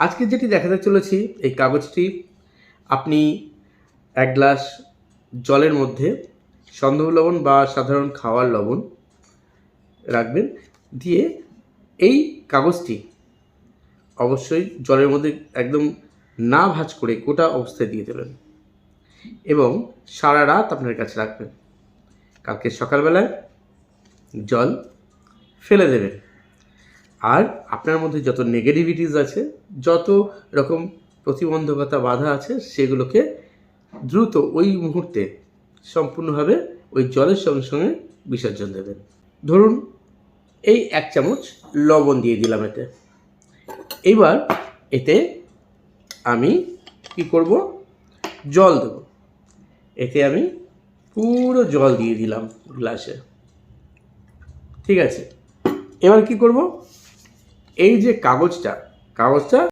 আজকে যেটি দেখাতে চলেছি, এই কাগজটি আপনি 1 গ্লাস জলের মধ্যে সন্ধব লবণ বা সাধারণ খাওয়ার লবণ রাখবেন, দিয়ে এই কাগজটি অবশ্যই জলের মধ্যে একদম না ভাঁজ করে গোটা অবস্থায় দিয়ে দেবেন এবং সারা রাত আপনার কাছে রাখবেন। কালকে সকালবেলায় জল ফেলে দেবেন। আর আপনার মধ্যে যত নেগেটিভিটিস আছে, যত রকম প্রতিবন্ধকতা বাধা আছে, সেগুলোকে দ্রুত ওই মুহূর্তে সম্পূর্ণভাবে ওই জলের সঙ্গে সঙ্গে বিসর্জন দেবেন। ধরুন এই 1 চামচ লবণ দিয়ে দিলাম এতে। এবার এতে আমি কি করব, জল দেব। এতে আমি পুরো জল দিয়ে দিলাম গ্লাসে। ঠিক আছে, এবার কি করব, এই যে কাগজটা